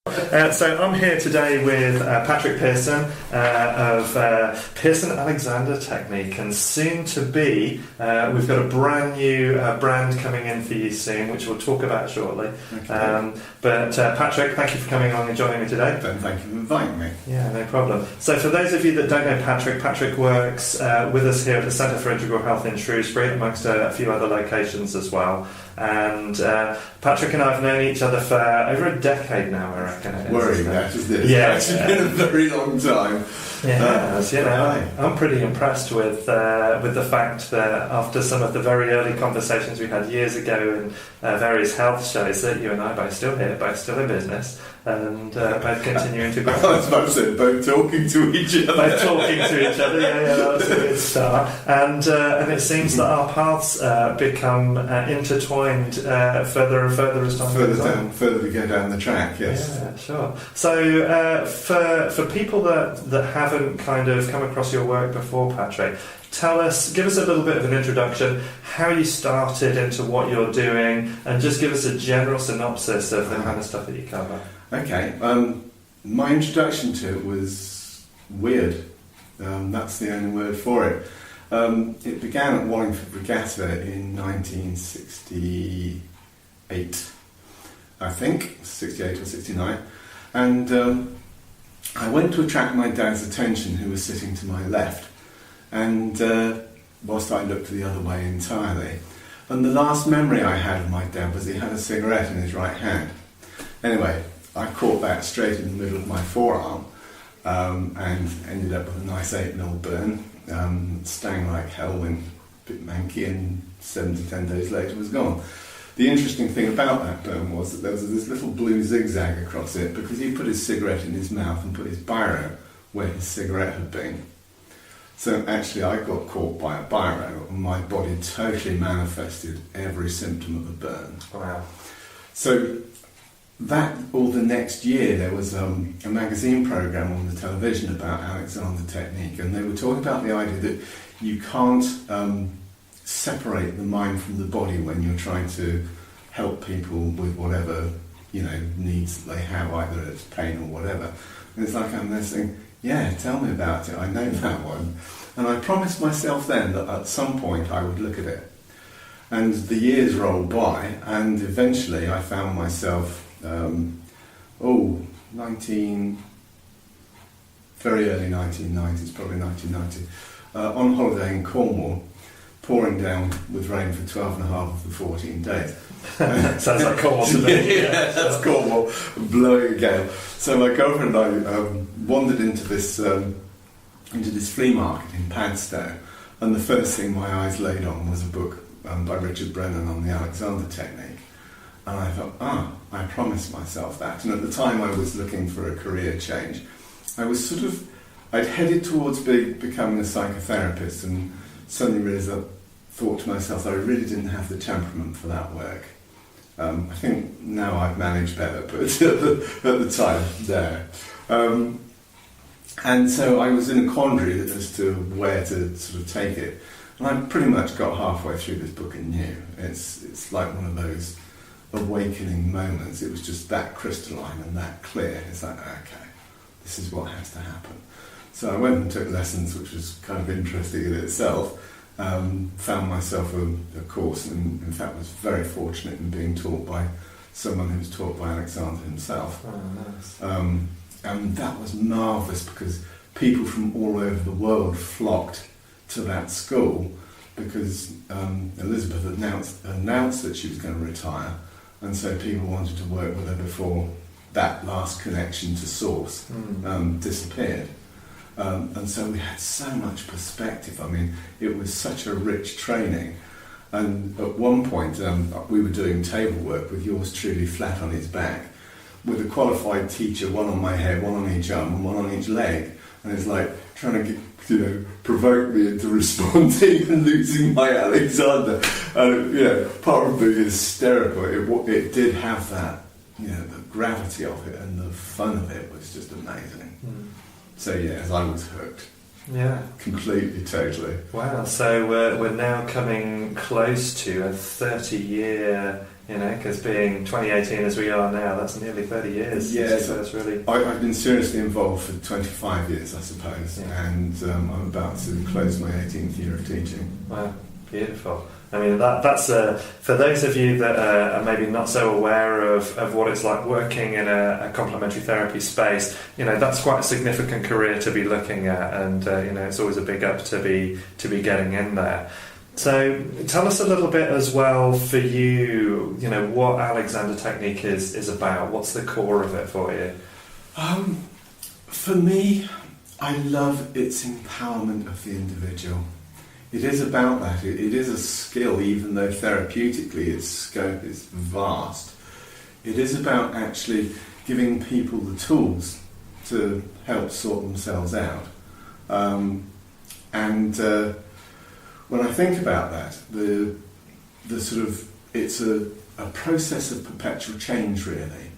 So I'm here today with Patrick Pearson of Pearson Alexander Technique, and soon to be, we've got a brand new brand coming in for you soon, which we'll talk about shortly. But Patrick, thank you for coming along and joining me today. Ben, thank you for inviting me. Yeah, no problem. So for those of you that don't know Patrick works with us here at the Centre for Integral Health in Shrewsbury, amongst a few other locations as well. And Patrick and I have known each other for over a decade now, I reckon. Worrying that, isn't it? Yeah, it's been a very long time. Yeah, I'm pretty impressed with the fact that after some of the very early conversations we had years ago in various health shows, that you and I are both still here, both still in business, and both continuing to grow. I was about to say, both talking to each other. Both talking to each other, yeah, that was a good start. And it seems that our paths become intertwined further and further as time goes on. Further we go down the track, yes. Yeah, sure. So for people that haven't kind of come across your work before, Patrick, give us a little bit of an introduction, how you started into what you're doing, and just give us a general synopsis of the kind of stuff that you cover. Okay, my introduction to it was weird. That's the only word for it. It began at Wallingford Regatta in 1968, I think, 68 or 69, and I went to attract my dad's attention, who was sitting to my left, and whilst I looked the other way entirely. And the last memory I had of my dad was he had a cigarette in his right hand. Anyway, I caught that straight in the middle of my forearm, and ended up with a nice 8mm burn, stung like hell, went a bit manky, and 7 to 10 days later was gone. The interesting thing about that burn was that there was this little blue zigzag across it because he put his cigarette in his mouth and put his biro where his cigarette had been. So actually I got caught by a biro and my body totally manifested every symptom of the burn. Wow. So the next year there was a magazine programme on the television about Alexander Technique, and they were talking about the idea that you can't separate the mind from the body when you're trying to help people with whatever needs that they have, either it's pain or whatever. And it's like I'm there saying, yeah, tell me about it, I know that one. And I promised myself then that at some point I would look at it. And the years rolled by, and eventually I found myself very early 1990s, probably 1990, on holiday in Cornwall, pouring down with rain for 12 and a half of the 14 days. Sounds like Cornwall to me. Yeah, that's Cornwall, blowing a gale. So my girlfriend and I wandered into this flea market in Padstow, and the first thing my eyes laid on was a book by Richard Brennan on the Alexander Technique. And I thought, I promised myself that. And at the time I was looking for a career change. I'd headed towards becoming a psychotherapist, and suddenly realised thought to myself that I really didn't have the temperament for that work. I think now I've managed better, but at the time, there. And so I was in a quandary as to where to sort of take it. And I pretty much got halfway through this book and knew. It's like one of those awakening moments. It was just that crystalline and that clear. It's like, okay, this is what has to happen. So I went and took lessons, which was kind of interesting in itself. Found myself a course, and in fact was very fortunate in being taught by someone who was taught by Alexander himself. Oh, nice. And that was marvellous because people from all over the world flocked to that school because Elizabeth announced that she was going to retire, and so people wanted to work with her before that last connection to source disappeared. And so we had so much perspective. I mean, it was such a rich training. And at one point, we were doing table work with yours truly flat on his back, with a qualified teacher, one on my head, one on each arm, and one on each leg. And it's like trying to provoke me into responding and losing my Alexander. And, part of being hysterical, it did have that, the gravity of it and the fun of it was just amazing. So yes, I was hooked. Yeah. Completely, totally. Wow, so we're now coming close to a 30-year because being 2018 as we are now, that's nearly 30 years. Yeah, so it's really... I've been seriously involved for 25 years, I suppose, and I'm about to close my 18th year of teaching. Wow, beautiful. I mean, that's for those of you that are maybe not so aware of what it's like working in a complementary therapy space, that's quite a significant career to be looking at, and it's always a big up to be getting in there. So tell us a little bit as well for you, what Alexander Technique is about. What's the core of it for you? For me, I love its empowerment of the individual. It is about that. It is a skill, even though therapeutically its scope is vast. It is about actually giving people the tools to help sort themselves out. When I think about that, it's a process of perpetual change, really,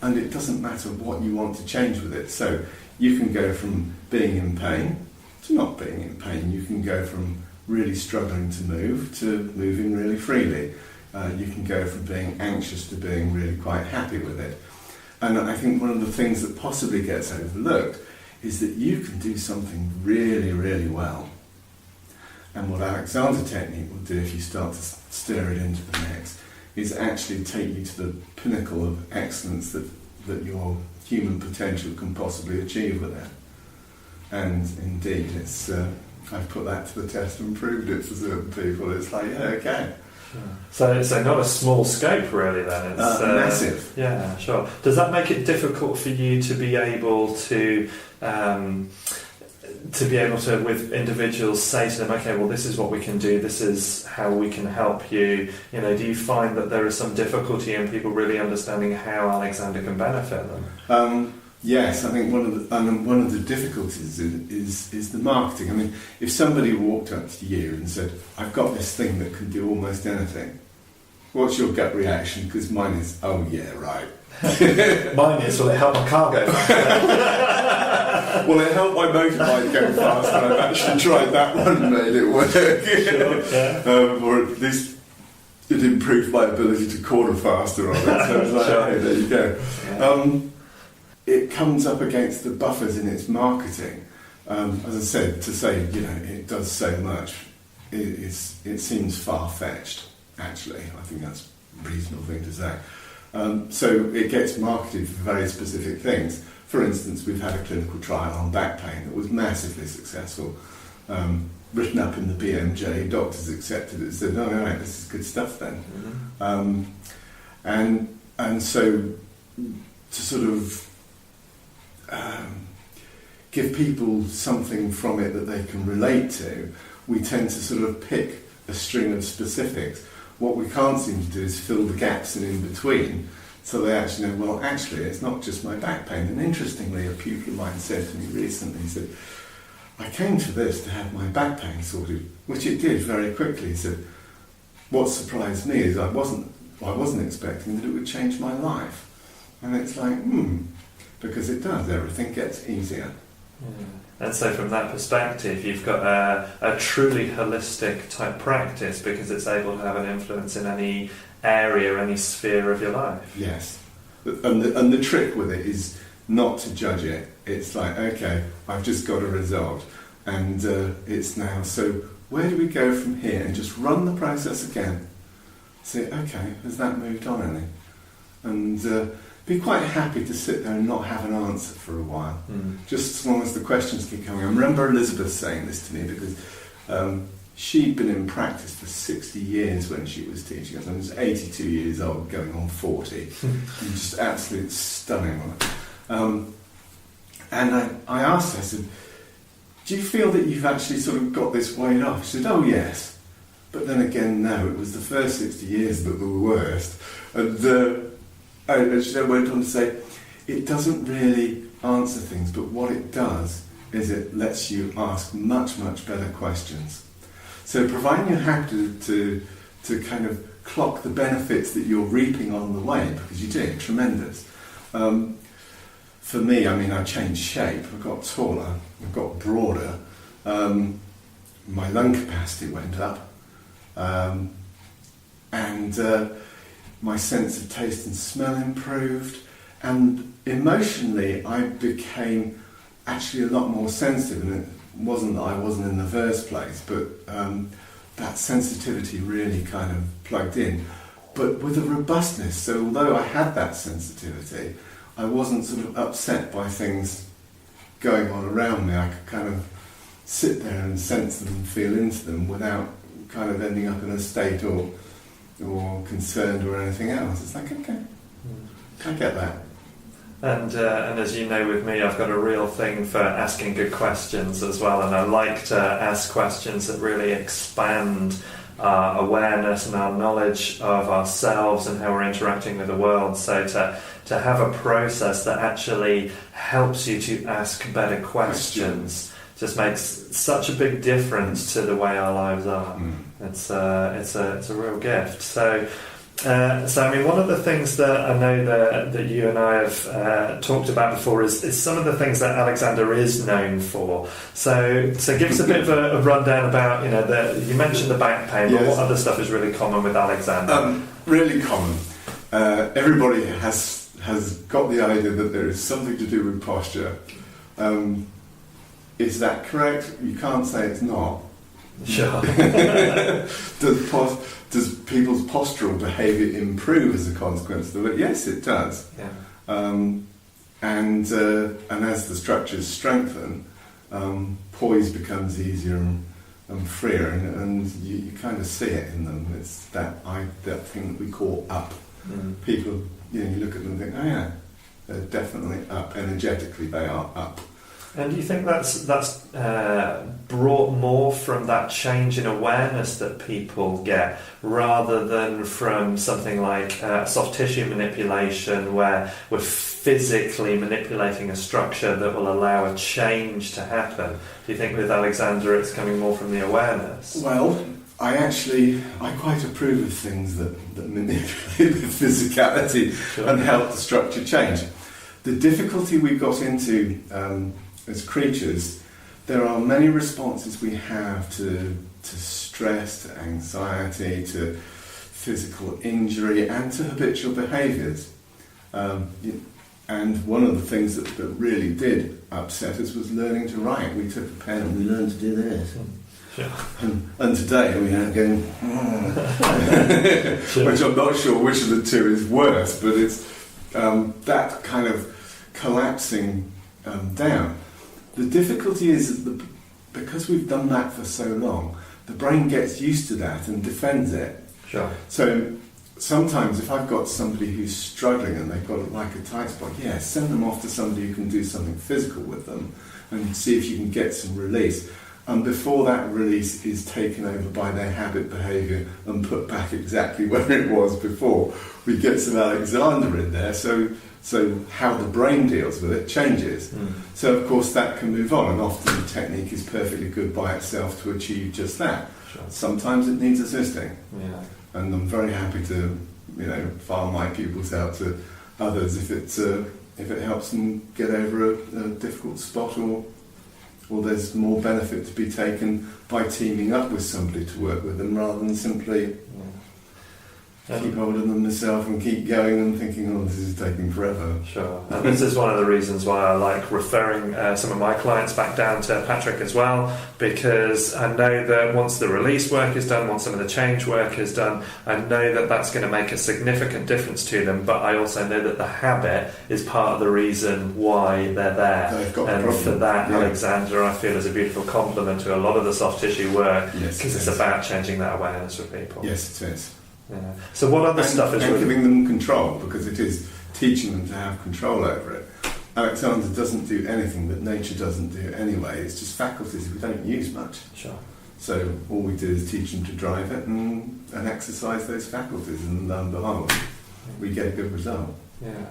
and it doesn't matter what you want to change with it. So you can go from being in pain to not being in pain. You can go from really struggling to move to moving really freely. You can go from being anxious to being really quite happy with it. And I think one of the things that possibly gets overlooked is that you can do something really, really well. And what Alexander Technique will do, if you start to steer it into the next, is actually take you to the pinnacle of excellence that your human potential can possibly achieve with it. And indeed, I've put that to the test and proved it for certain people. It's like, yeah, okay. Sure. So not a small scope, really, then? It's massive. Yeah, sure. Does that make it difficult for you to be able to with individuals, say to them, okay, well, this is what we can do, this is how we can help you? Do you find that there is some difficulty in people really understanding how Alexander can benefit them? Yes, I think one of the difficulties is the marketing. I mean, if somebody walked up to you and said, I've got this thing that can do almost anything, what's your gut reaction? Because mine is, oh yeah, right. Mine is, will it help my car go faster? Well, it helped my motorbike go faster. I've actually tried that one and made it work. Sure, yeah. Or at least it improved my ability to corner faster on it. So it's like, Sure. hey, there you go. Yeah. It comes up against the buffers in its marketing. As I said, to say, it does so much, it seems far-fetched, actually. I think that's a reasonable thing to say. So it gets marketed for very specific things. For instance, we've had a clinical trial on back pain that was massively successful. Written up in the BMJ, doctors accepted it and said, no, this is good stuff then. Mm-hmm. And so to sort of give people something from it that they can relate to, we tend to sort of pick a string of specifics. What we can't seem to do is fill the gaps in between, so they actually know, well, actually, it's not just my back pain. And interestingly, a pupil of mine said to me recently, he said, I came to this to have my back pain sorted, which it did very quickly. He said, what surprised me is I wasn't expecting that it would change my life. And it's like, because it does, everything gets easier. Yeah. And so from that perspective, you've got a truly holistic type practice because it's able to have an influence in any area, any sphere of your life. Yes. And the trick with it is not to judge it. It's like, okay, I've just got a result. And it's now, so where do we go from here? And just run the process again. Say, okay, has that moved on any? And be quite happy to sit there and not have an answer for a while, just as long as the questions keep coming. I remember Elizabeth saying this to me because she'd been in practice for 60 years when she was teaching us. I was 82 years old, going on 40. Just absolutely stunning. And I asked her, I said, do you feel that you've actually sort of got this weight off? She said, oh yes. But then again, no, it was the first 60 years that were the worst. And she then went on to say, it doesn't really answer things, but what it does is it lets you ask much, much better questions. So providing you're happy to kind of clock the benefits that you're reaping on the way, because you're doing tremendous. For me, I mean, I changed shape. I got taller, I got broader, my lung capacity went up, and my sense of taste and smell improved, and emotionally I became actually a lot more sensitive, and it wasn't that I wasn't in the first place, but that sensitivity really kind of plugged in, but with a robustness. So although I had that sensitivity, I wasn't sort of upset by things going on around me. I could kind of sit there and sense them and feel into them without kind of ending up in a state or concerned or anything else. It's like, okay, I get that. And as you know, with me, I've got a real thing for asking good questions as well, and I like to ask questions that really expand our awareness and our knowledge of ourselves and how we're interacting with the world. So to have a process that actually helps you to ask better questions just makes such a big difference to the way our lives are. It's a real gift. So I mean, one of the things that I know that you and I have talked about before is some of the things that Alexander is known for. So give us a bit of a rundown about, you mentioned the back pain, but what other stuff is really common with Alexander? Really common. Everybody has got the idea that there is something to do with posture. Is that correct? You can't say it's not. Sure. Does people's postural behaviour improve as a consequence of it? Yes, it does. Yeah. And as the structures strengthen, poise becomes easier and freer, and you kind of see it in them. It's that thing that we call up. People, you look at them and think, oh yeah, they're definitely up. Energetically, they are up. And do you think that's brought more from that change in awareness that people get, rather than from something like soft tissue manipulation, where we're physically manipulating a structure that will allow a change to happen? Do you think with Alexander it's coming more from the awareness? Well, I quite approve of things that manipulate the physicality and help the structure change. The difficulty we got into as creatures, there are many responses we have to stress, to anxiety, to physical injury, and to habitual behaviours. And one of the things that really did upset us was learning to write. We took a pen and we learned to do this. Sure. And today we are going, which I'm not sure which of the two is worse, but it's that kind of collapsing down. The difficulty is that because we've done that for so long, the brain gets used to that and defends it. Sure. So sometimes if I've got somebody who's struggling and they've got like a tight spot, send them off to somebody who can do something physical with them and see if you can get some release. And before that release is taken over by their habit behaviour and put back exactly where it was before, we get some Alexander in there. So how the brain deals with it changes. So of course that can move on, and often the technique is perfectly good by itself to achieve just that. Sure. Sometimes it needs assisting. Yeah. And I'm very happy to, file my pupils out to others if it helps them get over a difficult spot, or there's more benefit to be taken by teaming up with somebody to work with them rather than simply keep hold of them myself and keep going and thinking, oh, this is taking forever. Sure. And this is one of the reasons why I like referring some of my clients back down to Patrick as well, because I know that once the release work is done, once some of the change work is done, I know that that's going to make a significant difference to them, but I also know that the habit is part of the reason why they're there. They've got and for that, Alexander, I feel, is a beautiful complement to a lot of the soft tissue work, because it's about changing that awareness for people. Yes, it is. Yeah. So what other stuff is really giving them control, because it is teaching them to have control over it. Alexander doesn't do anything that nature doesn't do anyway. It's just faculties we don't use much. Sure. So all we do is teach them to drive it and exercise those faculties, and lo and behold, we get a good result. Yeah.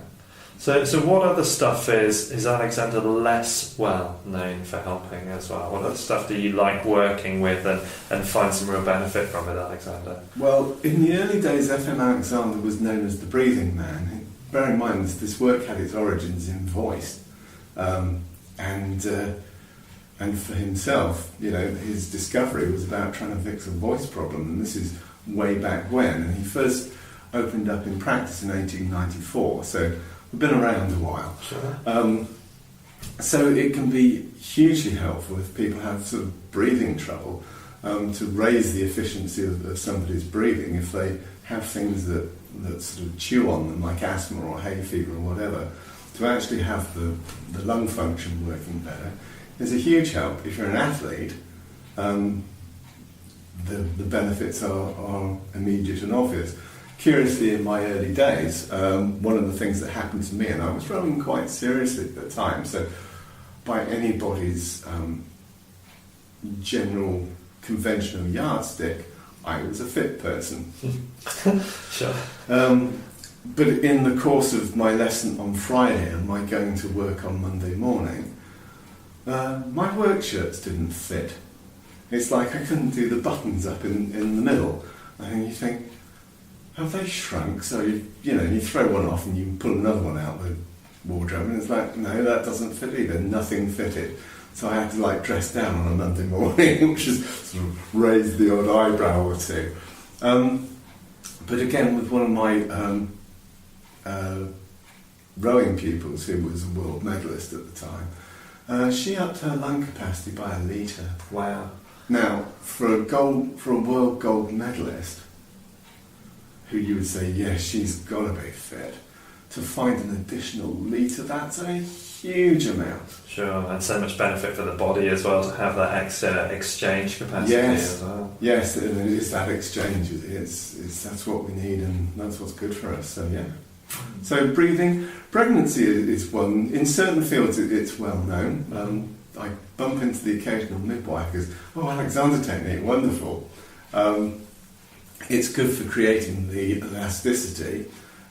So what other stuff is Alexander less well known for helping as well? What other stuff do you like working with and find some real benefit from with Alexander? Well, in the early days, FM Alexander was known as the breathing man. Bear in mind, this work had its origins in voice. And for himself, his discovery was about trying to fix a voice problem, and this is way back when. And he first opened up in practice in 1894, so we've been around a while. Sure. So it can be hugely helpful if people have sort of breathing trouble, to raise the efficiency of somebody's breathing if they have things that sort of chew on them, like asthma or hay fever or whatever, to actually have the lung function working better is a huge help. If you're an athlete, the benefits are immediate and obvious. Curiously, in my early days, one of the things that happened to me, and I was rowing quite seriously at the time, so by anybody's general conventional yardstick, I was a fit person. Sure. But in the course of my lesson on Friday and my going to work on Monday morning, my work shirts didn't fit. It's like I couldn't do the buttons up in the middle. And you think, have they shrunk? So you throw one off and you pull another one out of the wardrobe, and it's like, no, that doesn't fit either. Nothing fitted. So I had to dress down on a Monday morning, which is sort of raised the odd eyebrow or two. But again, with one of my rowing pupils, who was a world medalist at the time, she upped her lung capacity by 1 litre. Wow. Now, for a world gold medalist, who you would say, yes, she's got to be fit, to find an additional litre, that's a huge amount. Sure, and so much benefit for the body as well to have that extra exchange capacity as well. Yes, and it is that exchange. That's what we need, and that's what's good for us. So yeah. So breathing, pregnancy is one. In certain fields, it's well known. I bump into the occasional midwife who goes, "Oh, Alexander technique, wonderful." It's good for creating the elasticity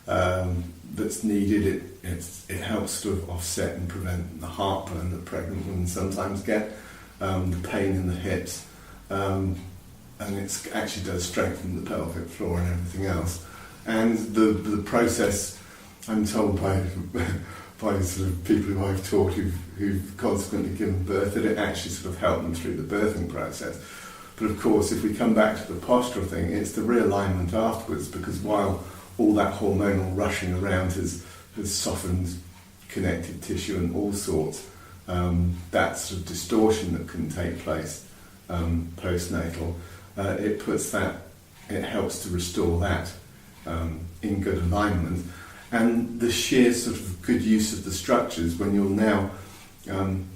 that's needed. It helps sort of offset and prevent the heartburn that pregnant women sometimes get, the pain in the hips, and it actually does strengthen the pelvic floor and everything else. And the process, I'm told by sort of people who I've taught who've consequently given birth, that it actually sort of helped them through the birthing process. But of course, if we come back to the postural thing, it's the realignment afterwards, because while all that hormonal rushing around has softened connective tissue and all sorts, that sort of distortion that can take place postnatal, it helps to restore that in good alignment. And the sheer sort of good use of the structures when you're now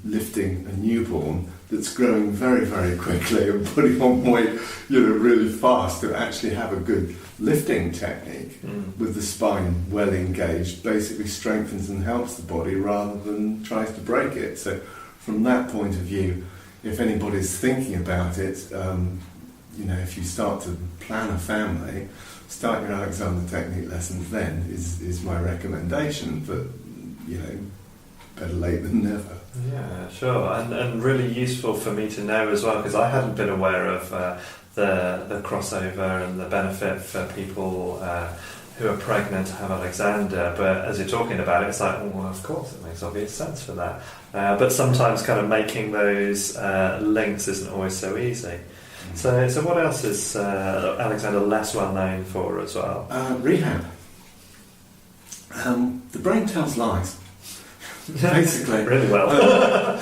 lifting a newborn that's growing very, very quickly and putting on weight, really fast, to actually have a good lifting technique with the spine well engaged, basically strengthens and helps the body rather than tries to break it. So from that point of view, if anybody's thinking about it, if you start to plan a family, start your Alexander technique lessons then is my recommendation, but better late than never. Yeah, sure, and really useful for me to know as well, because I hadn't been aware of the crossover and the benefit for people who are pregnant to have Alexander. But as you're talking about it, it's like, well, of course, it makes obvious sense for that. But sometimes kind of making those links isn't always so easy. So what else is Alexander less well known for as well? Rehab. The brain tells lies. Basically. Really well.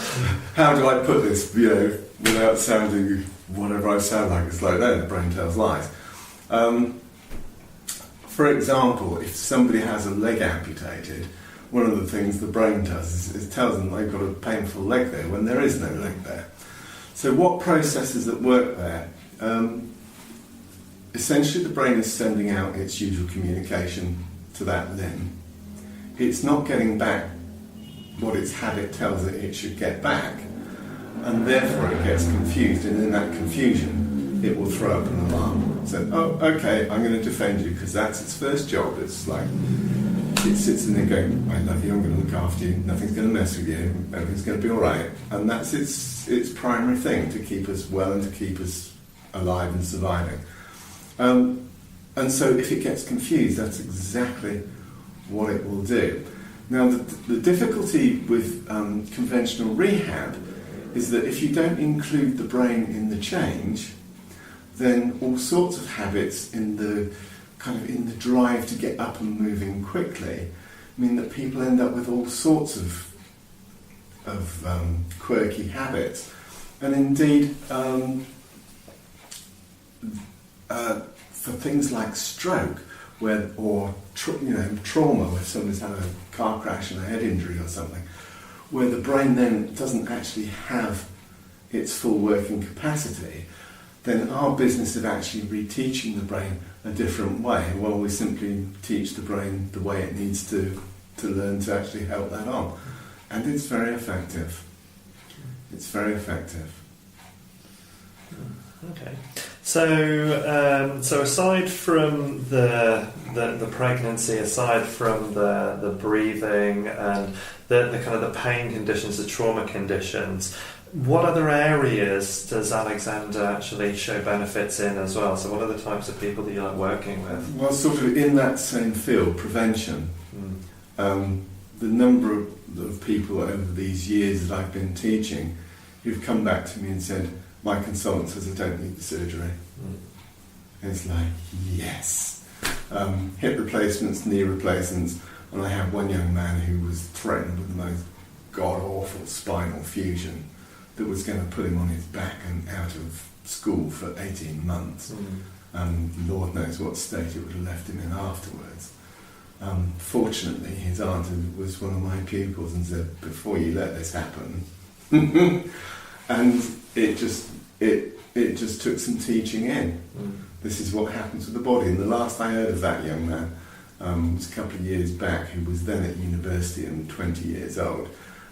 How do I put this, without sounding whatever I sound like? It's like, no, the brain tells lies. For example, if somebody has a leg amputated, one of the things the brain does is tells them they've got a painful leg there when there is no leg there. So what processes at work there? Essentially, the brain is sending out its usual communication to that limb. It's not getting back what its habit tells it should get back, and therefore it gets confused, and in that confusion it will throw up an alarm. So, oh, okay, I'm going to defend you because that's its first job. It's like, it sits in there going, I love you, I'm going to look after you, nothing's going to mess with you, everything's going to be alright. And that's its primary thing, to keep us well and to keep us alive and surviving. And so if it gets confused, that's exactly what it will do. Now, the difficulty with conventional rehab is that if you don't include the brain in the change, then all sorts of habits in the kind of in the drive to get up and moving quickly, mean that people end up with all sorts of quirky habits. And indeed, for things like stroke, or trauma, where someone's had a car crash and a head injury or something, where the brain then doesn't actually have its full working capacity, then our business of actually reteaching the brain a different way, well, we simply teach the brain the way it needs to learn to actually help that on. And it's very effective. It's very effective. Okay. So aside from the pregnancy, aside from the breathing and the kind of the pain conditions, the trauma conditions, what other areas does Alexander actually show benefits in as well? So what are the types of people that you like working with? Well, sort of in that same field, prevention. The number of people over these years that I've been teaching who've come back to me and said, my consultant says I don't need the surgery. And it's like, yes. Hip replacements, knee replacements, and I had one young man who was threatened with the most god-awful spinal fusion that was going to put him on his back and out of school for 18 months. And Lord knows what state it would have left him in afterwards. Fortunately, his aunt was one of my pupils and said, before you let this happen. And it just took some teaching in. This is what happens with the body. And the last I heard of that young man was a couple of years back, who was then at university and 20 years old,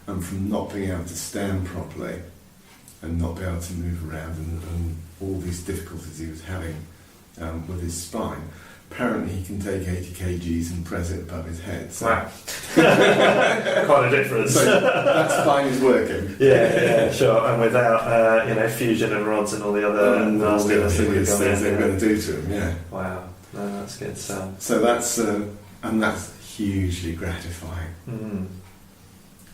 and from not being able to stand properly and not be able to move around and all these difficulties he was having with his spine. Apparently he can take 80 kgs and press it above his head. So. Wow. Quite a difference. So that spine is working. Yeah, sure. And without, fusion and rods and all the other nastiness that we've got things they're going to do to him, yeah. Wow. No, that's good. So that's, and that's hugely gratifying.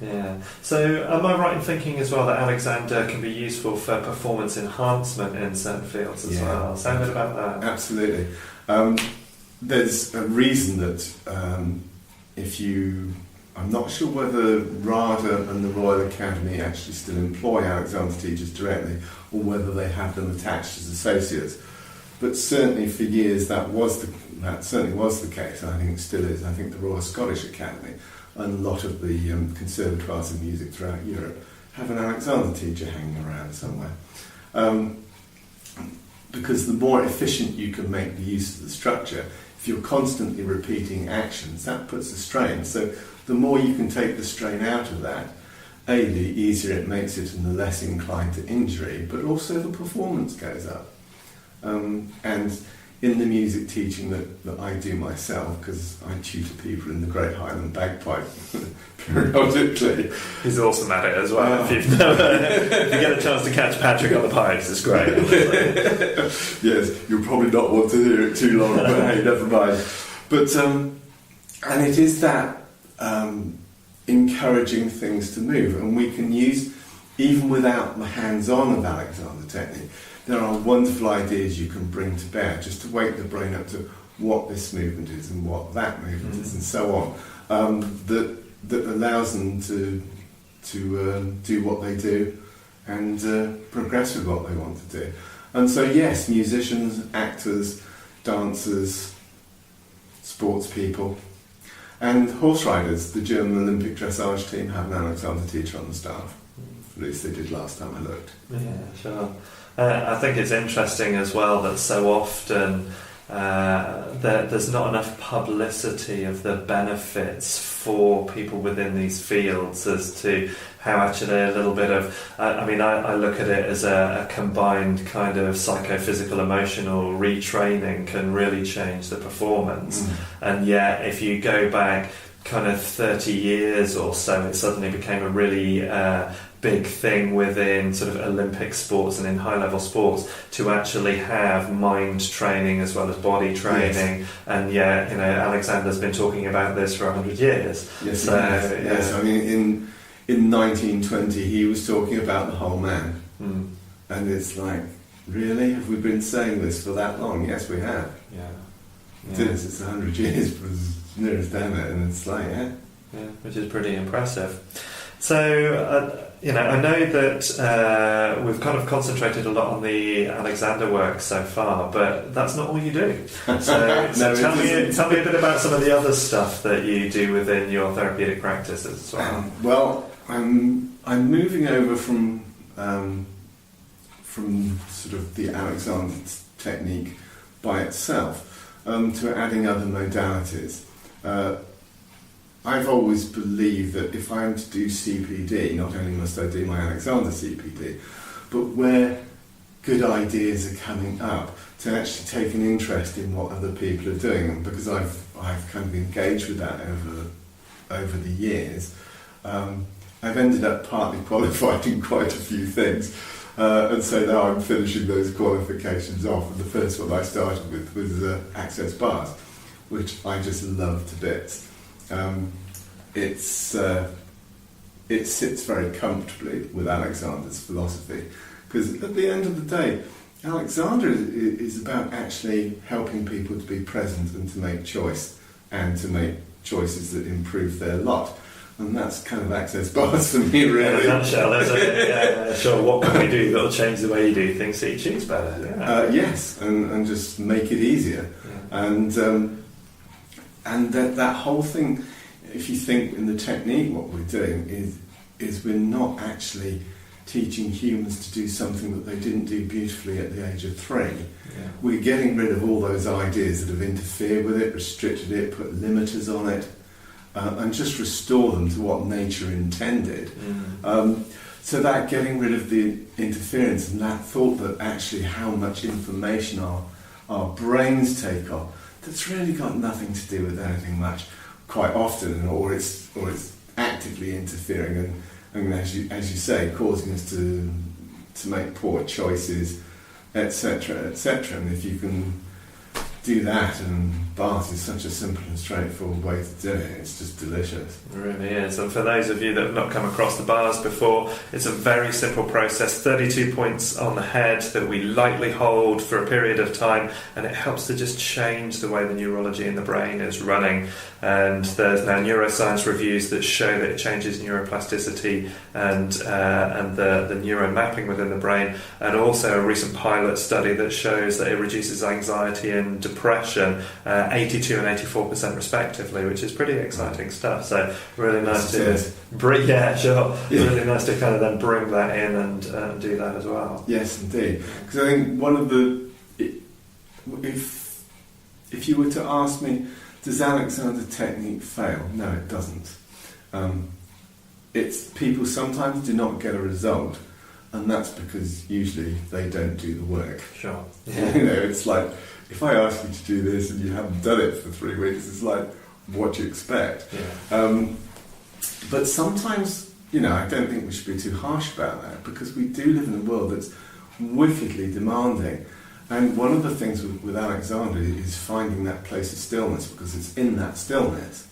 Yeah. So am I right in thinking as well that Alexander can be useful for performance enhancement in certain fields as well? Say a bit about that. Absolutely. There's a reason that I'm not sure whether RADA and the Royal Academy actually still employ Alexander teachers directly, or whether they have them attached as associates. But certainly for years that certainly was the case, and I think it still is. I think the Royal Scottish Academy and a lot of the conservatoires of music throughout Europe have an Alexander teacher hanging around somewhere. Because the more efficient you can make the use of the structure, if you're constantly repeating actions, that puts a strain. So the more you can take the strain out of that, the easier it makes it and the less inclined to injury, but also the performance goes up. And in the music teaching that I do myself, because I tutor people in the Great Highland Bagpipe periodically. He's awesome at it as well. If you get a chance to catch Patrick on the pipes, it's great. Yes, you'll probably not want to hear it too long, but hey, never mind. But and it is that encouraging things to move, and we can use, even without the hands-on of Alexander technique, there are wonderful ideas you can bring to bear just to wake the brain up to what this movement is and what that movement is and so on, that allows them to do what they do and progress with what they want to do. And so yes, musicians, actors, dancers, sports people, and horse riders. The German Olympic dressage team have an Alexander teacher on the staff. At least they did last time I looked. Yeah, sure. I think it's interesting as well that so often there's not enough publicity of the benefits for people within these fields as to how actually a little bit of, I look at it as a combined kind of psychophysical emotional retraining can really change the performance. And yet if you go back kind of 30 years or so, it suddenly became a really big thing within sort of Olympic sports and in high-level sports to actually have mind training as well as body training. Yes. And yeah, Alexander's been talking about this for 100 years. Yes, so, yes. I mean, in 1920 he was talking about the whole man. And it's like, really? Have we been saying this for that long? Yes, we have. It is. It's 100 years as near as damn it, and it's like, which is pretty impressive. So, I know that we've kind of concentrated a lot on the Alexander work so far, but that's not all you do. So, tell me a bit about some of the other stuff that you do within your therapeutic practice as well. Well, I'm moving over from sort of the Alexander technique by itself to adding other modalities. I've always believed that if I'm to do CPD, not only must I do my Alexander CPD, but where good ideas are coming up, to actually take an interest in what other people are doing. And because I've kind of engaged with that over the years, I've ended up partly qualified in quite a few things. And so now I'm finishing those qualifications off. And the first one I started with was access bars, which I just love to bits. It sits very comfortably with Alexander's philosophy, because at the end of the day, Alexander is about actually helping people to be present and to make choice, and to make choices that improve their lot. And that's kind of access bars for me, really. In a nutshell, sure, what can we do that'll change the way you do things so you choose better? Yes, and just make it easier. Yeah. And that whole thing, if you think in the technique, what we're doing is we're not actually teaching humans to do something that they didn't do beautifully at the age of 3. Yeah. We're getting rid of all those ideas that have interfered with it, restricted it, put limiters on it, and just restore them to what nature intended. So that getting rid of the interference and that thought that actually how much information our brains take on, that's really got nothing to do with anything much, quite often, or it's actively interfering and as you say, causing us to make poor choices, etc., etc. And if you can do that, and bars is such a simple and straightforward way to do it, it's just delicious. It really is. And for those of you that have not come across the bars before, it's a very simple process, 32 points on the head that we lightly hold for a period of time, and it helps to just change the way the neurology in the brain is running. And there's now neuroscience reviews that show that it changes neuroplasticity and the neuron mapping within the brain, and also a recent pilot study that shows that it reduces anxiety and depression 82 and 84% respectively, which is pretty exciting stuff. So really nice to really nice to kind of then bring that in and do that as well. Yes, indeed. Because I think one of if you were to ask me, does Alexander technique fail? No, it doesn't. It's people sometimes do not get a result, and that's because usually they don't do the work. Sure. Yeah. It's like, if I ask you to do this and you haven't done it for 3 weeks, it's like, what do you expect? Yeah. But sometimes, I don't think we should be too harsh about that, because we do live in a world that's wickedly demanding. And one of the things with Alexander is finding that place of stillness, because it's in that stillness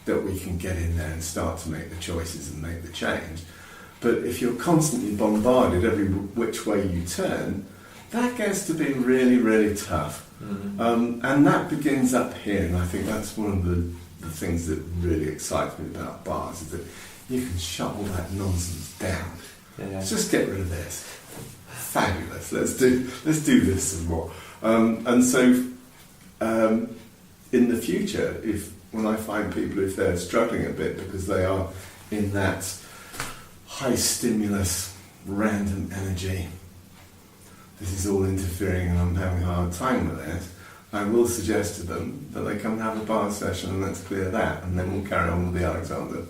that we can get in there and start to make the choices and make the change. But if you're constantly bombarded every which way you turn, that gets to be really, really tough. Mm-hmm. And that begins up here, and I think that's one of the things that really excites me about bars, is that you can shut all that nonsense down. Yeah. Just get rid of this. Fabulous. Let's do this some more. And so, in the future, when I find people, if they're struggling a bit because they are in that high stimulus, random energy, this is all interfering and I'm having a hard time with it, I will suggest to them that they come and have a bar session and let's clear that, and then we'll carry on with the Alexander.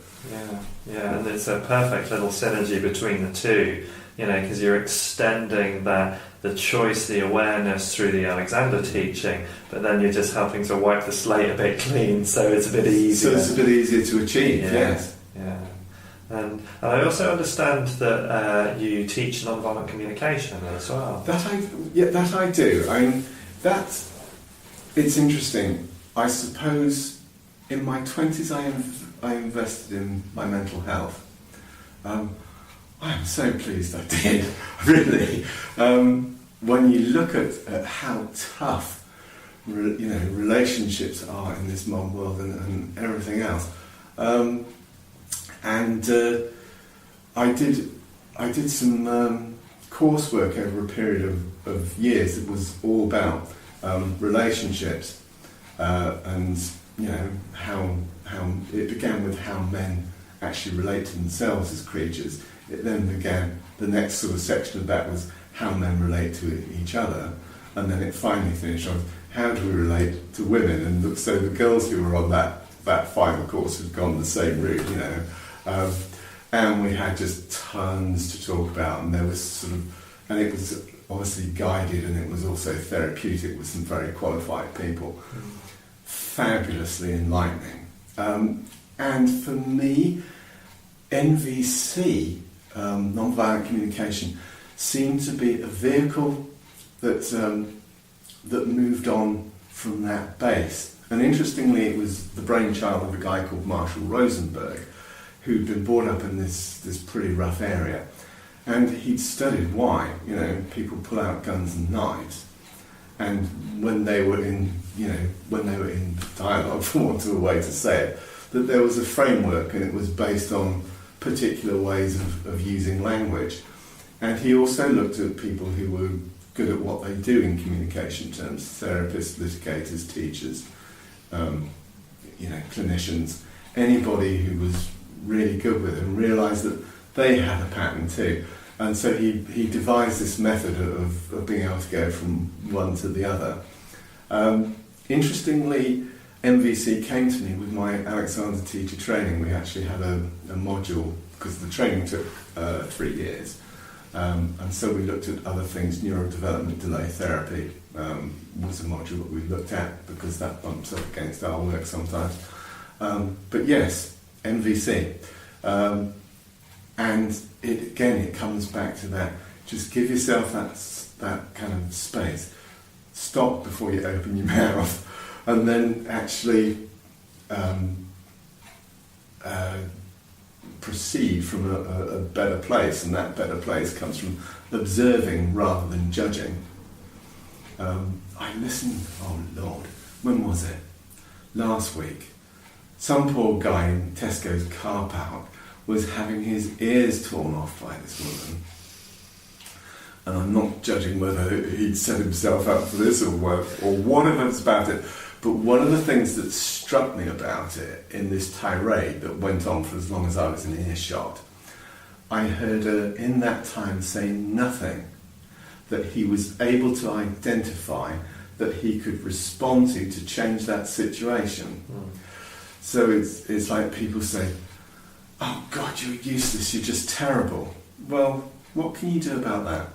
Yeah, and it's a perfect little synergy between the two, because you're extending the choice, the awareness through the Alexander teaching, but then you're just helping to wipe the slate a bit clean, so it's a bit easier. So it's a bit easier to achieve, yes. Yeah. And I also understand that you teach non-violent communication as well. That I do. It's interesting. I suppose in my 20s I invested in my mental health. I am so pleased I did, really. When you look at how tough relationships are in this modern world and everything else. I did some coursework over a period of years. It was all about relationships, and how it began with how men actually relate to themselves as creatures. It then began, the next sort of section of that was how men relate to each other, and then it finally finished on how do we relate to women. And so the girls who were on that final course had gone the same route, and we had just tons to talk about, and there was and it was obviously guided, and it was also therapeutic with some very qualified people. Fabulously enlightening. And for me, NVC, non-violent communication, seemed to be a vehicle that moved on from that base. And interestingly, it was the brainchild of a guy called Marshall Rosenberg, who'd been brought up in this pretty rough area. And he'd studied why, people pull out guns and knives. And when they were in dialogue, for want of a way to say it, that there was a framework, and it was based on particular ways of using language. And he also looked at people who were good at what they do in communication terms: therapists, litigators, teachers, clinicians, anybody who was really good with it, and realised that they had a pattern too. And so he devised this method of being able to go from one to the other. Interestingly, MVC came to me with my Alexander Teacher training. We actually had a module, because the training took 3 years. And so we looked at other things. Neurodevelopment delay therapy was a module that we looked at, because that bumps up against our work sometimes. But yes, MVC. And it comes back to that. Just give yourself that kind of space. Stop before you open your mouth, and then actually proceed from a better place. And that better place comes from observing rather than judging. I listened, oh Lord, when was it? Last week. Some poor guy in Tesco's car park was having his ears torn off by this woman. And I'm not judging whether he'd set himself up for this or whatever it's about it, but one of the things that struck me about it in this tirade that went on for as long as I was in earshot, I heard her in that time say nothing that he was able to identify that he could respond to change that situation. So it's like people say, oh God, you're useless, you're just terrible. Well, what can you do about that?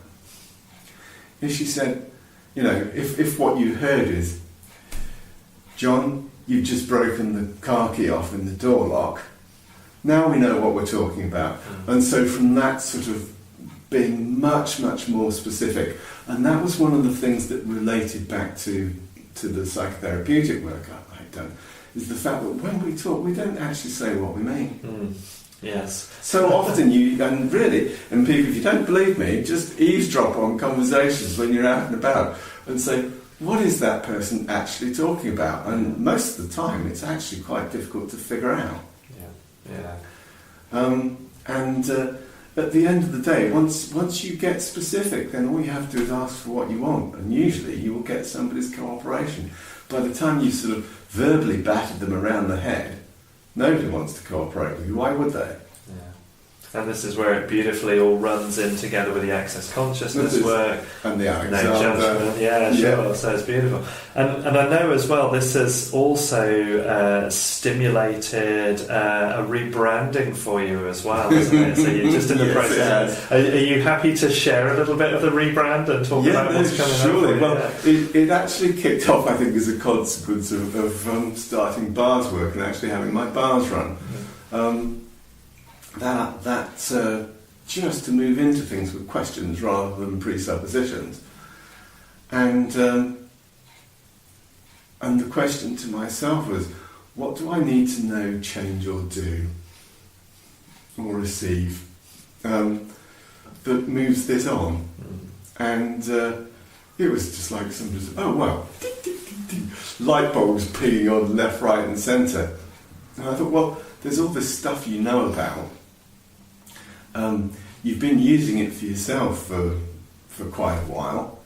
If she said, if what you heard is, John, you've just broken the car key off in the door lock, now we know what we're talking about. And so from that sort of being much, much more specific, and that was one of the things that related back to the psychotherapeutic work I'd done, is the fact that when we talk, we don't actually say what we mean. Yes. So often and people, if you don't believe me, just eavesdrop on conversations when you're out and about and say, what is that person actually talking about? And most of the time, it's actually quite difficult to figure out. And at the end of the day, once you get specific, then all you have to do is ask for what you want, and usually you will get somebody's cooperation. By the time you sort of verbally battered them around the head, nobody wants to cooperate with you. Why would they? And this is where it beautifully all runs in together with the access consciousness work and the Alexander. Sure. So it's beautiful. And I know as well, this has also stimulated a rebranding for you as well, isn't it? So you're just in the process. Are you happy to share a little bit of the rebrand and talk about what's coming up? Surely. Well, it actually kicked off, I think, as a consequence of starting bars work and actually having my bars run. That just to move into things with questions rather than presuppositions, and the question to myself was, what do I need to know, change or do or receive that moves this on? And it was just like somebody said, oh well, light bulbs peeling on left, right and centre. And I thought, well, there's all this stuff you know about. You've been using it for yourself for quite a while,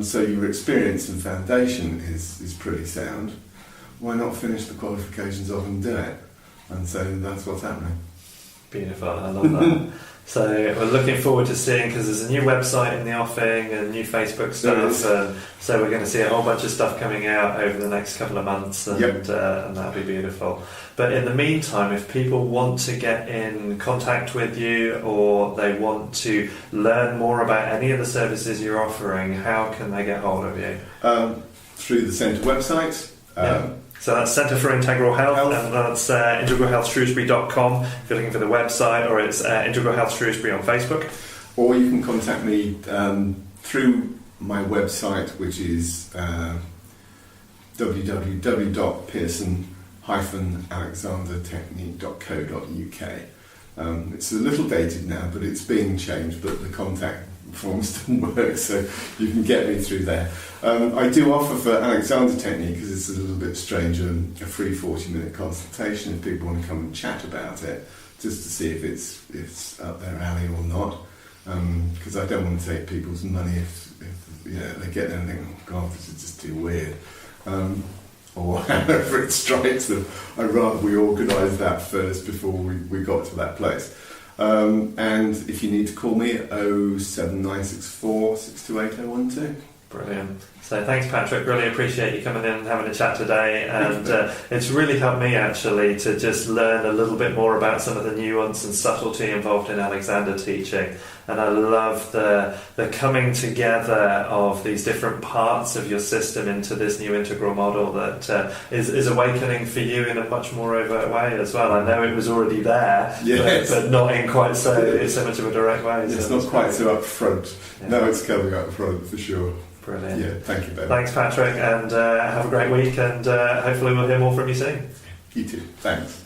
so your experience and foundation is pretty sound. Why not finish the qualifications off and do it? And so that's what's happening. Beautiful, I love that. So we're looking forward to seeing, because there's a new website in the offing and new Facebook stuff, and so we're going to see a whole bunch of stuff coming out over the next couple of months, and, and that'll be beautiful. But in the meantime, if people want to get in contact with you, or they want to learn more about any of the services you're offering, how can they get hold of you? Through the centre website. So that's Centre for Integral Health, and that's integralhealthshrewsbury.com if you're looking for the website, or it's Integral Health Shrewsbury on Facebook. Or you can contact me through my website, which is www.pearson-alexandertechnique.co.uk. It's a little dated now, but it's being changed, but the contact form still works, so you can get me through there. I do offer for Alexander Technique, because it's a little bit strange, a free 40-minute consultation if people want to come and chat about it, just to see if it's up their alley or not, because I don't want to take people's money if they get there and think, oh God, this is just too weird. Or however it strikes them. I'd rather we organise that first before we got to that place. And if you need to call me at 07964 628012. Brilliant. So thanks, Patrick. Really appreciate you coming in and having a chat today. And it's really helped me actually to just learn a little bit more about some of the nuance and subtlety involved in Alexander teaching. And I love the coming together of these different parts of your system into this new integral model that is awakening for you in a much more overt way as well. I know it was already there, but not in quite so much of a direct way. It's not quite so up front. Yeah. No, it's coming up front for sure. Brilliant. Yeah, thank you, Ben. Thanks, Patrick, and have a great week, and hopefully we'll hear more from you soon. You too. Thanks.